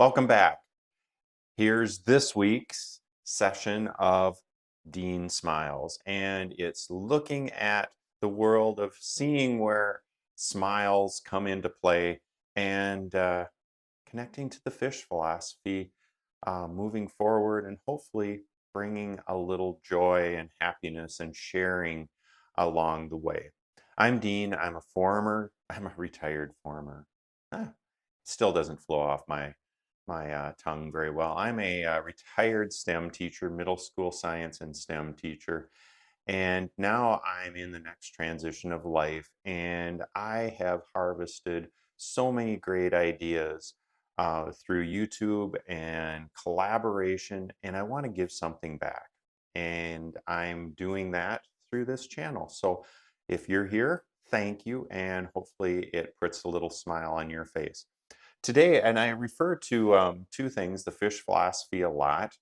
Welcome back. Here's this week's session of Dean Smiles, and it's looking at the world of seeing where smiles come into play and connecting to the fish philosophy, moving forward, and hopefully bringing a little joy and happiness and sharing along the way. I'm Dean. I'm a retired former. Still doesn't flow off my tongue very well. I'm a retired STEM teacher, middle school science and STEM teacher, and now I'm in the next transition of life, and I have harvested so many great ideas through YouTube and collaboration, and I want to give something back. And I'm doing that through this channel. So if you're here, thank you, and hopefully it puts a little smile on your face. Today, and I refer to two things, the fish philosophy a lot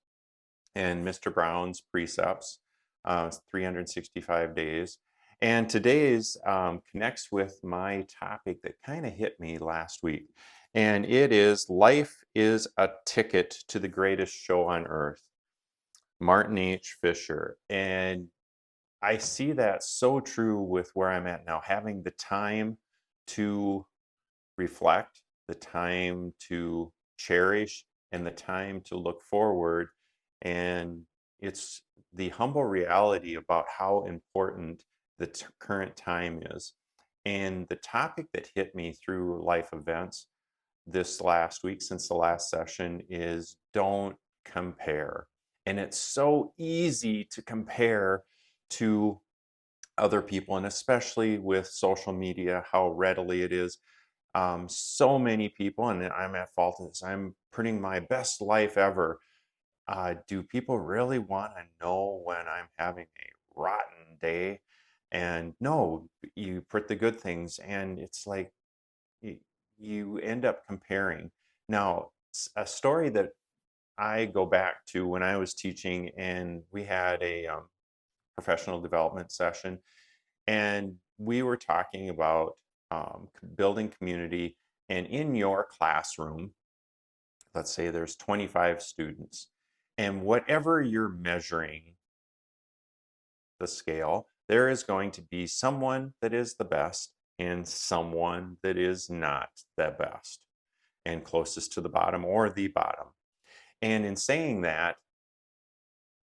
and Mr. Brown's precepts, 365 days. And today's connects with my topic that kind of hit me last week. And it is Life is a Ticket to the Greatest Show on Earth, Martin H. Fisher. And I see that so true with where I'm at now, having the time to reflect, the time to cherish, and the time to look forward. And it's the humble reality about how important the current time is. And the topic that hit me through life events this last week, since the last session, is don't compare. And it's so easy to compare to other people, and especially with social media, how readily it is. So many people, and I'm at fault of this, I'm putting my best life ever. Do people really want to know when I'm having a rotten day? And no, you put the good things, and it's like you, you end up comparing. Now, a story that I go back to when I was teaching, and we had a professional development session, and we were talking about building community. And in your classroom, let's say there's 25 students, and whatever you're measuring the scale, there is going to be someone that is the best and someone that is not the best and closest to the bottom or the bottom. And in saying that,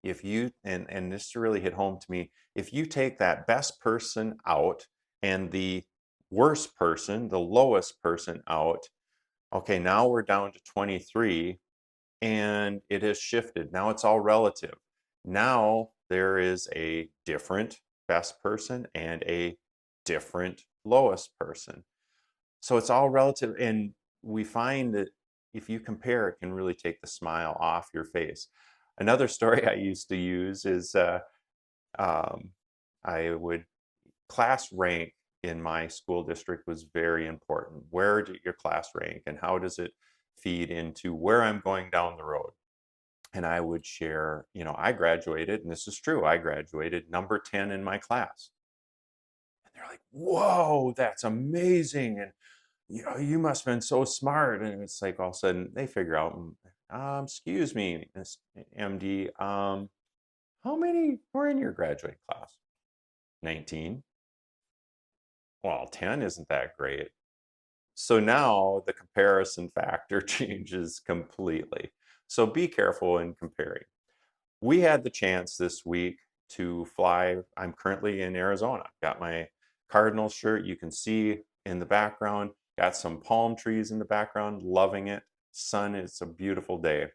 if you and this really hit home to me, if you take that best person out and the worst person, the lowest person out, okay, now we're down to 23, and it has shifted. Now it's all relative. Now there is a different best person and a different lowest person. So it's all relative, and we find that if you compare, it can really take the smile off your face. Another story I used to use is um, I would class rank in my school district was very important. Where did your class rank, and how does it feed into where I'm going down the road? And I would share, I graduated, and this is true, I graduated number 10 in my class. And they're like, whoa, that's amazing. And you must have been so smart. And it's like all of a sudden they figure out, excuse me, Miss MD, how many were in your graduating class? 19. Well, 10 isn't that great. So now the comparison factor changes completely. So be careful in comparing. We had the chance this week to fly. I'm currently in Arizona. Got my Cardinals shirt. You can see in the background. Got some palm trees in the background. Loving it. Sun. It's a beautiful day.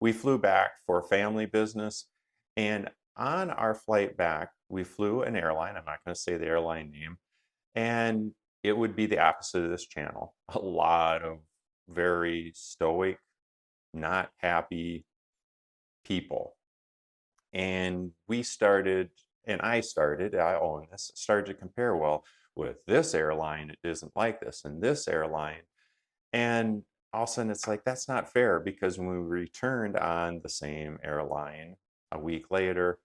We flew back for family business, and on our flight back, we flew an airline. I'm not going to say the airline name, and it would be the opposite of this channel. A lot of very stoic, not happy people. And we started, and I own this, started to compare, well, with this airline, it isn't like this, and this airline. And all of a sudden, it's like, that's not fair, because when we returned on the same airline a week later,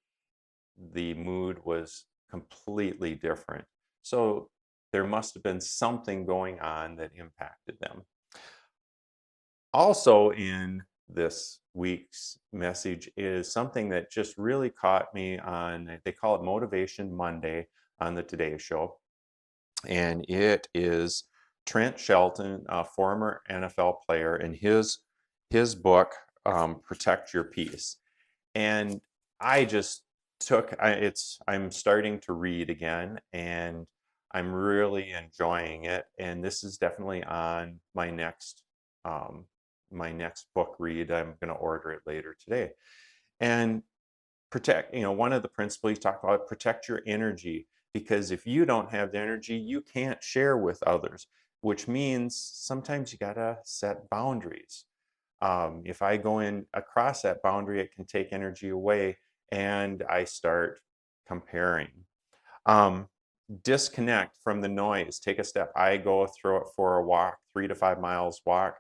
the mood was completely different. So there must have been something going on that impacted them. Also in this week's message is something that just really caught me on, they call it Motivation Monday on the Today Show. And it is Trent Shelton, a former NFL player, and his book, Protect Your Peace. And I just I'm starting to read again, and I'm really enjoying it. And this is definitely on um, my next book read. I'm going to order it later today. And one of the principles you talk about, protect your energy, because if you don't have the energy, you can't share with others, which means sometimes you gotta set boundaries. If I go in across that boundary, it can take energy away, and I start comparing. Um, Disconnect from the noise. Take a step. I go through it for a walk, 3 to 5 miles walk.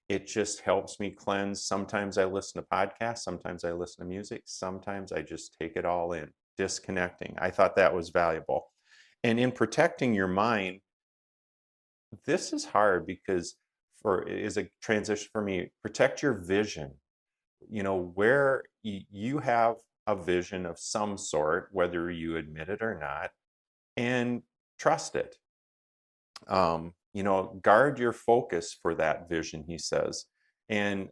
It just helps me cleanse. Sometimes I listen to podcasts. Sometimes I listen to music. Sometimes I just take it all in. Disconnecting. I thought that was valuable. And in protecting your mind, this is hard because is a transition for me. Protect your vision. Where you have a vision of some sort, whether you admit it or not, and trust it. Guard your focus for that vision, he says, and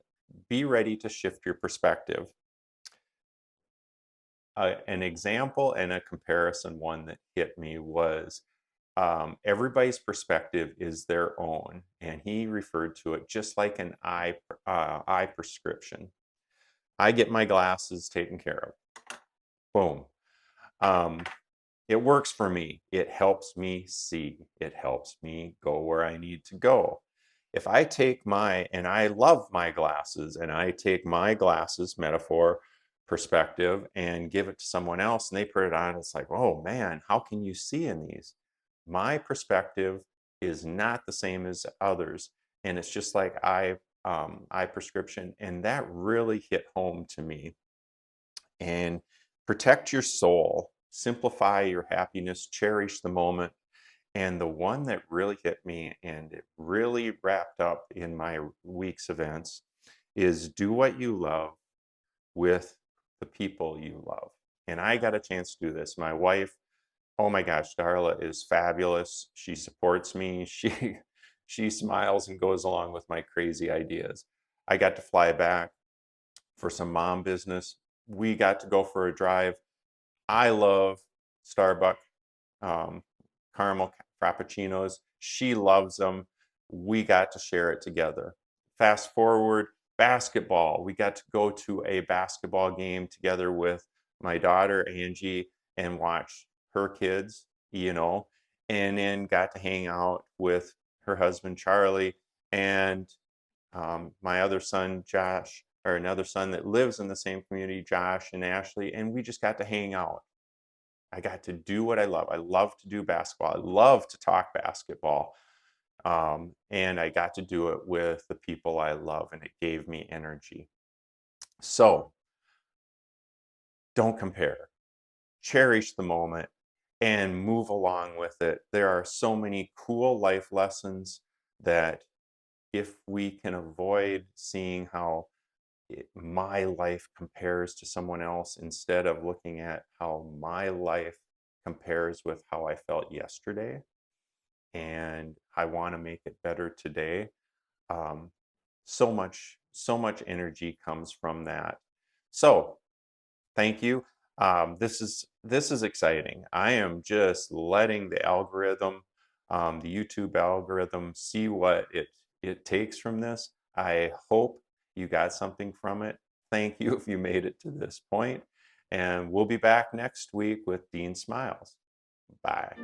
be ready to shift your perspective. An example and a comparison one that hit me was everybody's perspective is their own, and he referred to it just like an eye prescription. I get my glasses taken care of. Boom. Um, It works for me. It helps me see. It helps me go where I need to go. If I take and I love my glasses, and I take my glasses metaphor perspective and give it to someone else and they put it on, it's like, oh man, how can you see in these? My perspective is not the same as others. And it's just like eye prescription. And that really hit home to me. And protect your soul, simplify your happiness, cherish the moment. And the one that really hit me and it really wrapped up in my week's events is do what you love with the people you love. And I got a chance to do this. My wife, oh my gosh, Darla is fabulous. She supports me. She smiles and goes along with my crazy ideas. I got to fly back for some mom business. We got to go for a drive. I love Starbucks caramel frappuccinos. She loves them. We got to share it together. Fast forward, basketball. We got to go to a basketball game together with my daughter Angie and watch her kids, and then got to hang out with her husband Charlie and my other son Josh, or another son that lives in the same community, Josh and Ashley, and we just got to hang out. I got to do what I love. I love to do basketball. I love to talk basketball. And I got to do it with the people I love, and it gave me energy. So don't compare. Cherish the moment and move along with it. There are so many cool life lessons that if we can avoid seeing how my life compares to someone else instead of looking at how my life compares with how I felt yesterday and I want to make it better today. um, so much energy comes from that. So thank you. This is exciting. I am just letting the algorithm, the YouTube algorithm, see what it takes from this. I hope you got something from it. Thank you if you made it to this point, and we'll be back next week with Dean Smiles. Bye.